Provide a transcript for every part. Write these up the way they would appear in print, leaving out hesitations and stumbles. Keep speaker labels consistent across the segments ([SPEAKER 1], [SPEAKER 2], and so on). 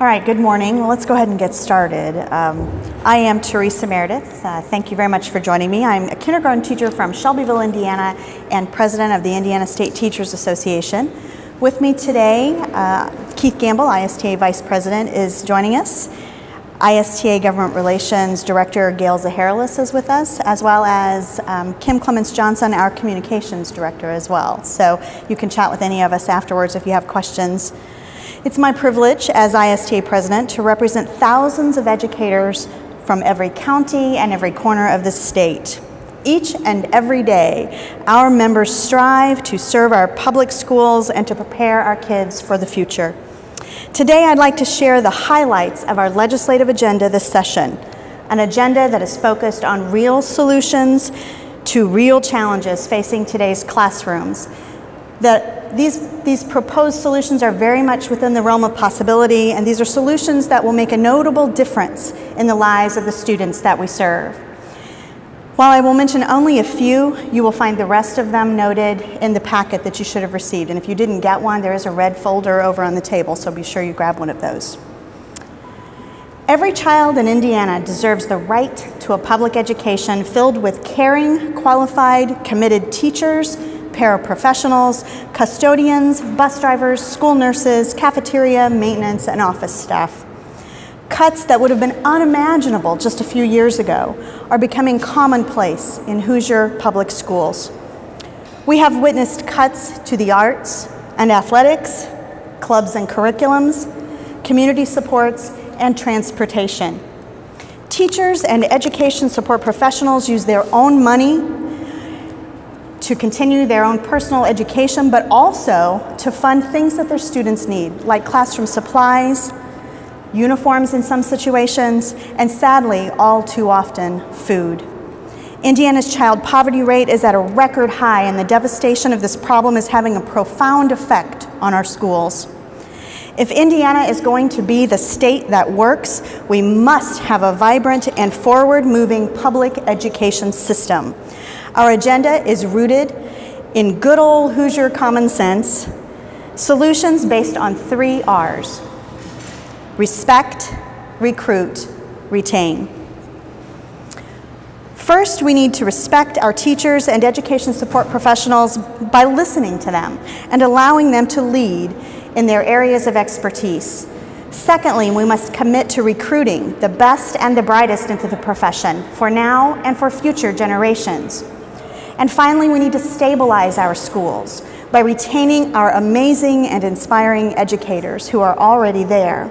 [SPEAKER 1] All right, good morning. Well, let's go ahead and get started. I am Teresa Meredith. Thank you very much for joining me. I'm a kindergarten teacher from Shelbyville, Indiana, and president of the Indiana State Teachers Association. With me today, Keith Gamble, ISTA Vice President, is joining us. ISTA Government Relations Director Gail Zaharelis is with us, as well as Kim Clements Johnson, our Communications Director as well. So you can chat with any of us afterwards if you have questions. It's my privilege as ISTA President to represent thousands of educators from every county and every corner of the state. Each and every day, our members strive to serve our public schools and to prepare our kids for the future. Today, I'd like to share the highlights of our legislative agenda this session, an agenda that is focused on real solutions to real challenges facing today's classrooms. These proposed solutions are very much within the realm of possibility, and these are solutions that will make a notable difference in the lives of the students that we serve. While I will mention only a few, you will find the rest of them noted in the packet that you should have received. And if you didn't get one, there is a red folder over on the table, so be sure you grab one of those. Every child in Indiana deserves the right to a public education filled with caring, qualified, committed teachers, paraprofessionals, custodians, bus drivers, school nurses, cafeteria, maintenance, and office staff. Cuts that would have been unimaginable just a few years ago are becoming commonplace in Hoosier public schools. We have witnessed cuts to the arts and athletics, clubs and curriculums, community supports, and transportation. Teachers and education support professionals use their own money to continue their own personal education, but also to fund things that their students need, like classroom supplies, uniforms in some situations, and sadly, all too often, food. Indiana's child poverty rate is at a record high, and the devastation of this problem is having a profound effect on our schools. If Indiana is going to be the state that works, we must have a vibrant and forward-moving public education system. Our agenda is rooted in good old Hoosier common sense, solutions based on 3 R's: respect, recruit, retain. First, we need to respect our teachers and education support professionals by listening to them and allowing them to lead in their areas of expertise. Secondly, we must commit to recruiting the best and the brightest into the profession for now and for future generations. And finally, we need to stabilize our schools by retaining our amazing and inspiring educators who are already there.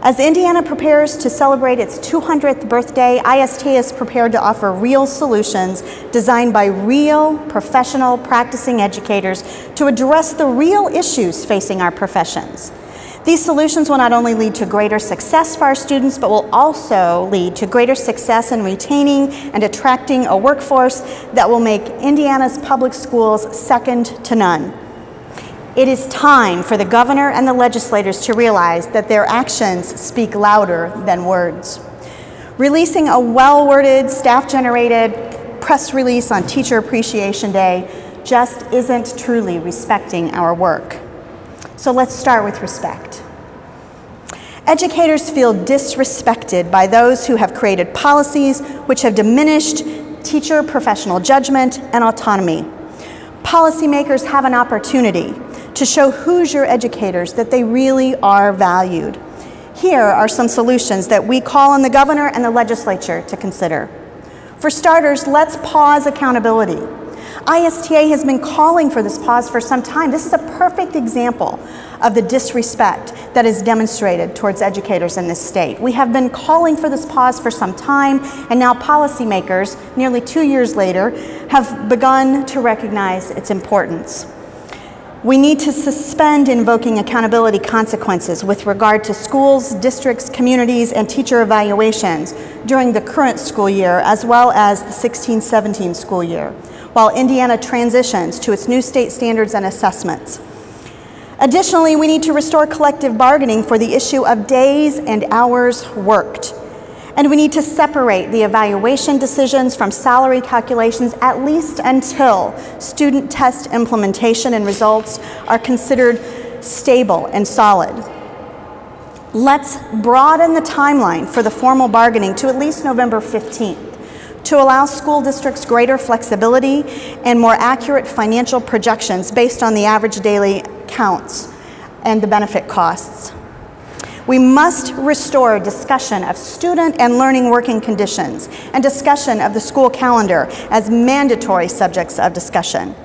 [SPEAKER 1] As Indiana prepares to celebrate its 200th birthday, ISTA is prepared to offer real solutions designed by real, professional, practicing educators to address the real issues facing our professions. These solutions will not only lead to greater success for our students, but will also lead to greater success in retaining and attracting a workforce that will make Indiana's public schools second to none. It is time for the governor and the legislators to realize that their actions speak louder than words. Releasing a well-worded, staff-generated press release on Teacher Appreciation Day just isn't truly respecting our work. So let's start with respect. Educators feel disrespected by those who have created policies which have diminished teacher professional judgment and autonomy. Policymakers have an opportunity to show Hoosier educators that they really are valued. Here are some solutions that we call on the governor and the legislature to consider. For starters, let's pause accountability. ISTA has been calling for this pause for some time. This is a perfect example of the disrespect that is demonstrated towards educators in this state. We have been calling for this pause for some time, and now policymakers, nearly 2 years later, have begun to recognize its importance. We need to suspend invoking accountability consequences with regard to schools, districts, communities, and teacher evaluations during the current school year, as well as the 16-17 school year, while Indiana transitions to its new state standards and assessments. Additionally, we need to restore collective bargaining for the issue of days and hours worked. And we need to separate the evaluation decisions from salary calculations, at least until student test implementation and results are considered stable and solid. Let's broaden the timeline for the formal bargaining to at least November 15th to allow school districts greater flexibility and more accurate financial projections based on the average daily counts and the benefit costs. We must restore discussion of student and learning working conditions and discussion of the school calendar as mandatory subjects of discussion.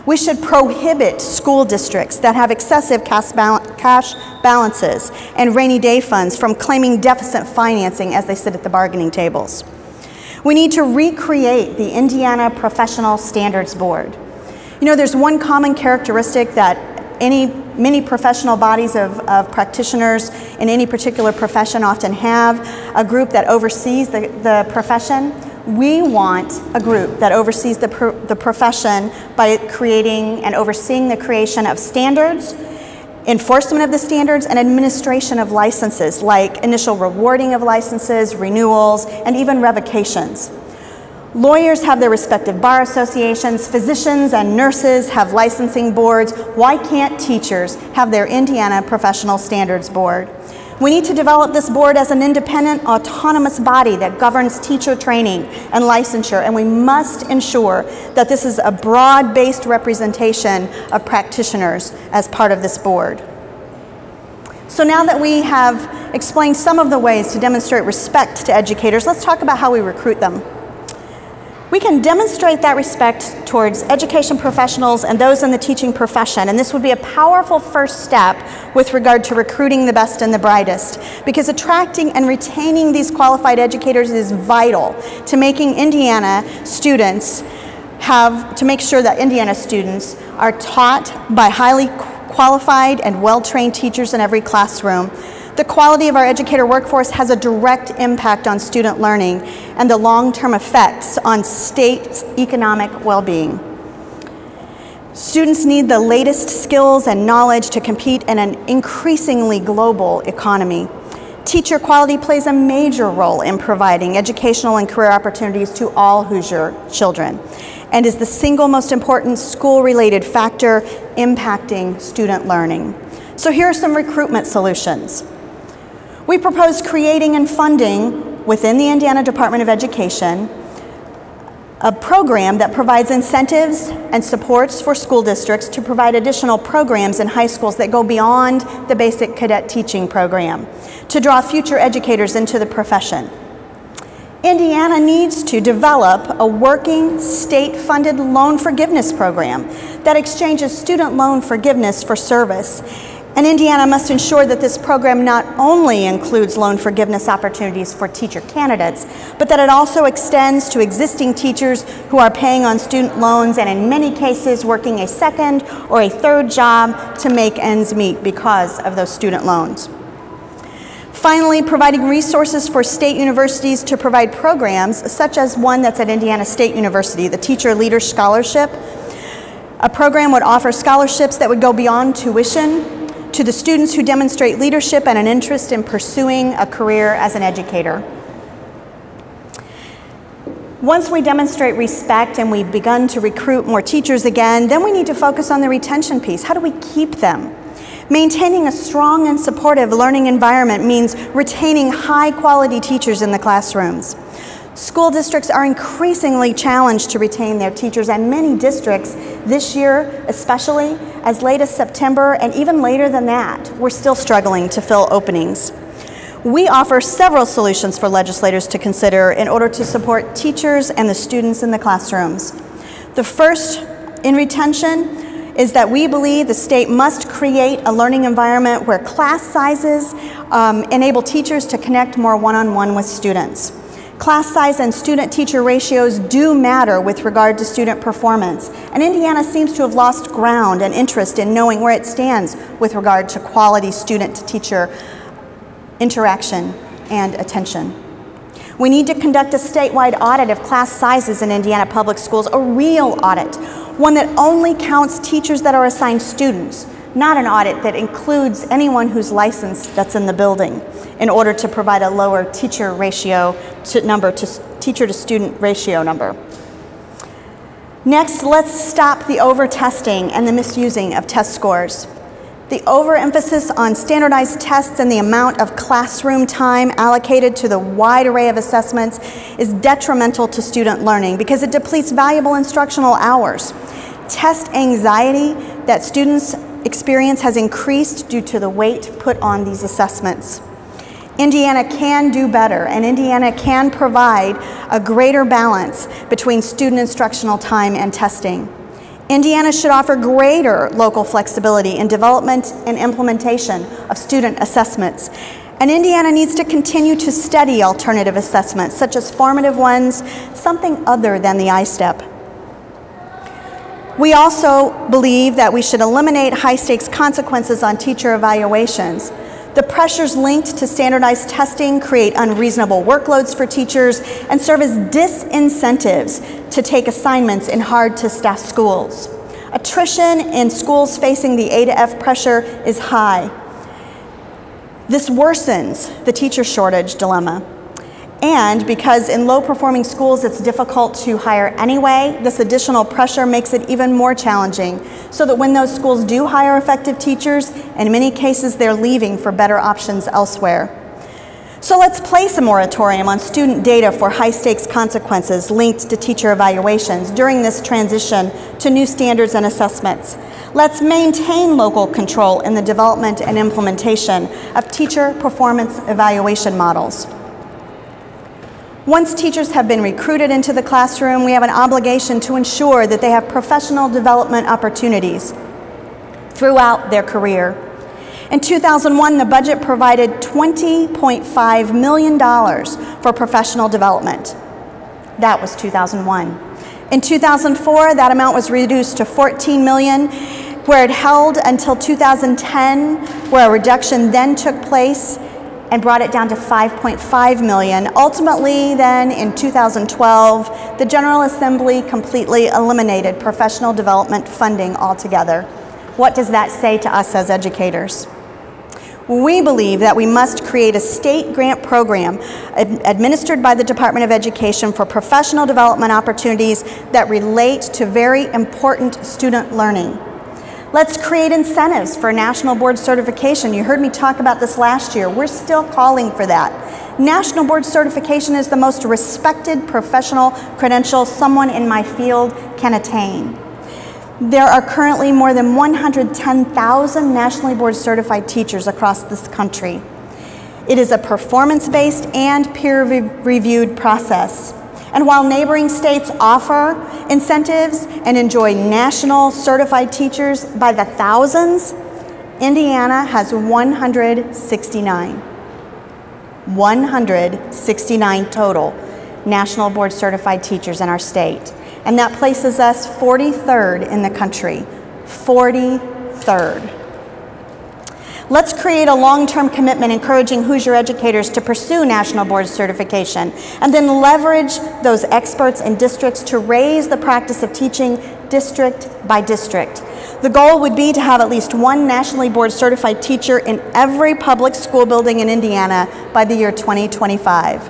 [SPEAKER 1] We should prohibit school districts that have excessive cash balances and rainy day funds from claiming deficit financing as they sit at the bargaining tables. We need to recreate the Indiana Professional Standards Board. You know, there's one common characteristic that many professional bodies of practitioners in any particular profession often have, a group that oversees the profession. We want a group that oversees the profession by creating and overseeing the creation of standards, enforcement of the standards, and administration of licenses, like initial rewarding of licenses, renewals, and even revocations. Lawyers have their respective bar associations, physicians and nurses have licensing boards. Why can't teachers have their Indiana Professional Standards Board? We need to develop this board as an independent, autonomous body that governs teacher training and licensure, and we must ensure that this is a broad-based representation of practitioners as part of this board. So now that we have explained some of the ways to demonstrate respect to educators, let's talk about how we recruit them. We can demonstrate that respect towards education professionals and those in the teaching profession, and this would be a powerful first step with regard to recruiting the best and the brightest, because attracting and retaining these qualified educators is vital to making Indiana students to make sure that Indiana students are taught by highly qualified and well-trained teachers in every classroom. The quality of our educator workforce has a direct impact on student learning and the long-term effects on state economic well-being. Students need the latest skills and knowledge to compete in an increasingly global economy. Teacher quality plays a major role in providing educational and career opportunities to all Hoosier children and is the single most important school-related factor impacting student learning. So here are some recruitment solutions. We propose creating and funding within the Indiana Department of Education a program that provides incentives and supports for school districts to provide additional programs in high schools that go beyond the basic cadet teaching program to draw future educators into the profession. Indiana needs to develop a working state-funded loan forgiveness program that exchanges student loan forgiveness for service. And Indiana must ensure that this program not only includes loan forgiveness opportunities for teacher candidates, but that it also extends to existing teachers who are paying on student loans and in many cases working a second or a third job to make ends meet because of those student loans. Finally, providing resources for state universities to provide programs such as one that's at Indiana State University, the Teacher Leader Scholarship. A program would offer scholarships that would go beyond tuition to the students who demonstrate leadership and an interest in pursuing a career as an educator. Once we demonstrate respect and we've begun to recruit more teachers again, then we need to focus on the retention piece. How do we keep them? Maintaining a strong and supportive learning environment means retaining high-quality teachers in the classrooms. School districts are increasingly challenged to retain their teachers, and many districts this year, especially as late as September and even later than that, we're still struggling to fill openings. We offer several solutions for legislators to consider in order to support teachers and the students in the classrooms. The first in retention is that we believe the state must create a learning environment where class sizes enable teachers to connect more one-on-one with students. Class size and student-teacher ratios do matter with regard to student performance, and Indiana seems to have lost ground and interest in knowing where it stands with regard to quality student-to-teacher interaction and attention. We need to conduct a statewide audit of class sizes in Indiana public schools, a real audit, one that only counts teachers that are assigned students, not an audit that includes anyone who's licensed that's in the building, in order to provide a lower teacher ratio to teacher to student ratio number. Next, let's stop the over-testing and the misusing of test scores. The overemphasis on standardized tests and the amount of classroom time allocated to the wide array of assessments is detrimental to student learning because it depletes valuable instructional hours. Test anxiety that students experience has increased due to the weight put on these assessments. Indiana can do better, and Indiana can provide a greater balance between student instructional time and testing. Indiana should offer greater local flexibility in development and implementation of student assessments. And Indiana needs to continue to study alternative assessments, such as formative ones, something other than the I-STEP. We also believe that we should eliminate high-stakes consequences on teacher evaluations. The pressures linked to standardized testing create unreasonable workloads for teachers and serve as disincentives to take assignments in hard-to-staff schools. Attrition in schools facing the A to F pressure is high. This worsens the teacher shortage dilemma. And because in low-performing schools it's difficult to hire anyway, this additional pressure makes it even more challenging, so that when those schools do hire effective teachers, in many cases they're leaving for better options elsewhere. So let's place a moratorium on student data for high-stakes consequences linked to teacher evaluations during this transition to new standards and assessments. Let's maintain local control in the development and implementation of teacher performance evaluation models. Once teachers have been recruited into the classroom, we have an obligation to ensure that they have professional development opportunities throughout their career. In 2001, the budget provided $20.5 million for professional development. That was 2001. In 2004, that amount was reduced to $14 million, where it held until 2010, where a reduction then took place and brought it down to $5.5 million. Ultimately, then, in 2012, the General Assembly completely eliminated professional development funding altogether. What does that say to us as educators? We believe that we must create a state grant program administered by the Department of Education for professional development opportunities that relate to very important student learning. Let's create incentives for national board certification. You heard me talk about this last year. We're still calling for that. National board certification is the most respected professional credential someone in my field can attain. There are currently more than 110,000 nationally board certified teachers across this country. It is a performance-based and peer-reviewed process. And while neighboring states offer incentives and enjoy national certified teachers by the thousands, Indiana has 169. 169 total national board certified teachers in our state. And that places us 43rd in the country. 43rd. Let's create a long-term commitment encouraging Hoosier educators to pursue national board certification and then leverage those experts in districts to raise the practice of teaching district by district. The goal would be to have at least one nationally board certified teacher in every public school building in Indiana by the year 2025.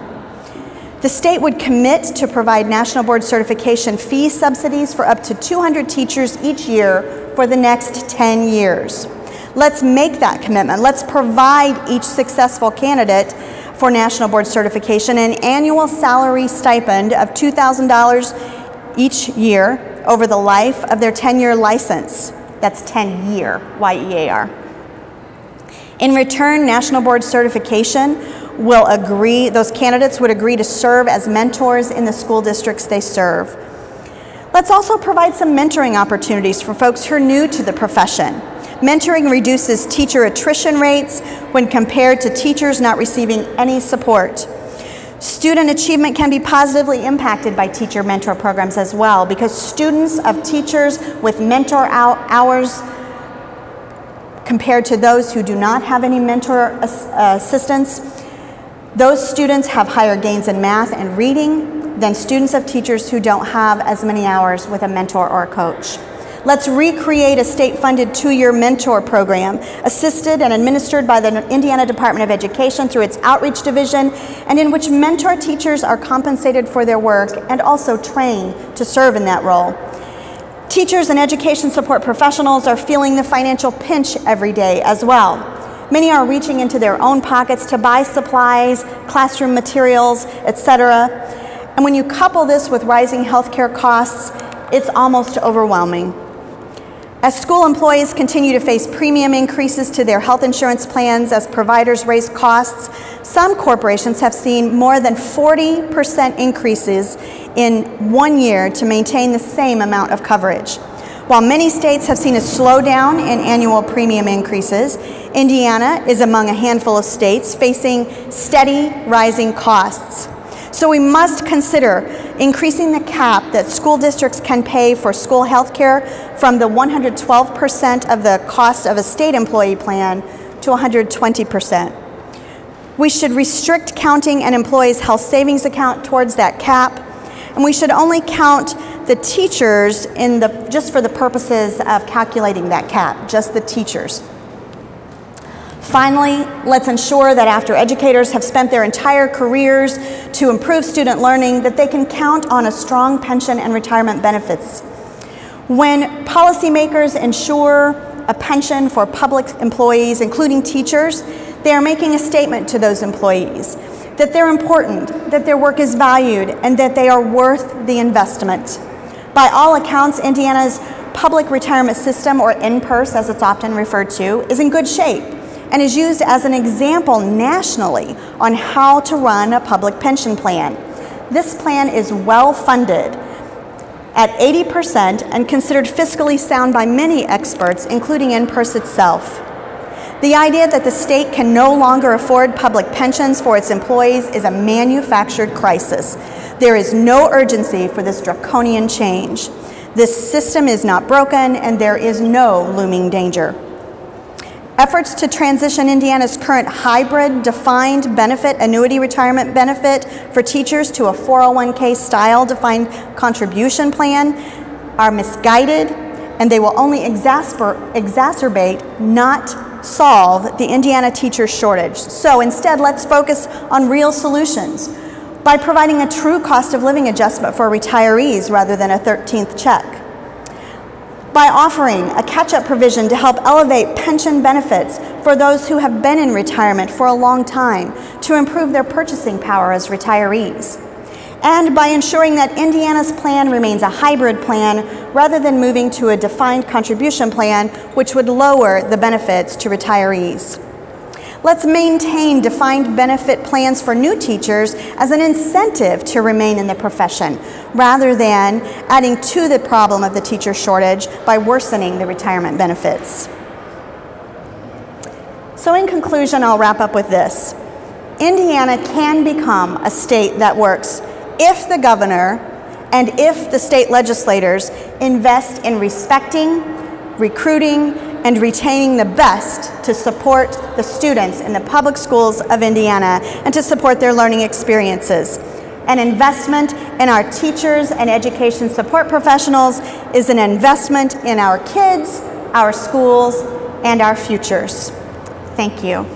[SPEAKER 1] The state would commit to provide national board certification fee subsidies for up to 200 teachers each year for the next 10 years. Let's make that commitment. Let's provide each successful candidate for national board certification an annual salary stipend of $2,000 each year over the life of their 10-year license. That's 10-year, Y-E-A-R. In return, national board certification will agree, those candidates would agree to serve as mentors in the school districts they serve. Let's also provide some mentoring opportunities for folks who are new to the profession. Mentoring reduces teacher attrition rates when compared to teachers not receiving any support. Student achievement can be positively impacted by teacher mentor programs as well, because students of teachers with mentor hours compared to those who do not have any mentor assistance, those students have higher gains in math and reading than students of teachers who don't have as many hours with a mentor or a coach. Let's recreate a state-funded 2-year mentor program assisted and administered by the Indiana Department of Education through its outreach division, and in which mentor teachers are compensated for their work and also trained to serve in that role. Teachers and education support professionals are feeling the financial pinch every day as well. Many are reaching into their own pockets to buy supplies, classroom materials, etc. And when you couple this with rising healthcare costs, it's almost overwhelming. As school employees continue to face premium increases to their health insurance plans as providers raise costs, some corporations have seen more than 40% increases in 1 year to maintain the same amount of coverage. While many states have seen a slowdown in annual premium increases, Indiana is among a handful of states facing steady rising costs. So we must consider increasing the cap that school districts can pay for school health care from the 112% of the cost of a state employee plan to 120%. We should restrict counting an employee's health savings account towards that cap, and we should only count the teachers just for the purposes of calculating that cap, just the teachers. Finally, let's ensure that after educators have spent their entire careers to improve student learning, that they can count on a strong pension and retirement benefits. When policymakers ensure a pension for public employees, including teachers, they are making a statement to those employees that they're important, that their work is valued, and that they are worth the investment. By all accounts, Indiana's public retirement system, or NPERS as it's often referred to, is in good shape and is used as an example nationally on how to run a public pension plan. This plan is well funded at 80% and considered fiscally sound by many experts, including NPERS itself. The idea that the state can no longer afford public pensions for its employees is a manufactured crisis. There is no urgency for this draconian change. This system is not broken, and there is no looming danger. Efforts to transition Indiana's current hybrid defined benefit annuity retirement benefit for teachers to a 401k style defined contribution plan are misguided, and they will only exacerbate, not solve, the Indiana teacher shortage. So instead, let's focus on real solutions by providing a true cost of living adjustment for retirees rather than a 13th check. By offering a catch-up provision to help elevate pension benefits for those who have been in retirement for a long time to improve their purchasing power as retirees. And by ensuring that Indiana's plan remains a hybrid plan rather than moving to a defined contribution plan, which would lower the benefits to retirees. Let's maintain defined benefit plans for new teachers as an incentive to remain in the profession, rather than adding to the problem of the teacher shortage by worsening the retirement benefits. So in conclusion, I'll wrap up with this. Indiana can become a state that works if the governor and if the state legislators invest in respecting, recruiting, and retaining the best to support the students in the public schools of Indiana and to support their learning experiences. An investment in our teachers and education support professionals is an investment in our kids, our schools, and our futures. Thank you.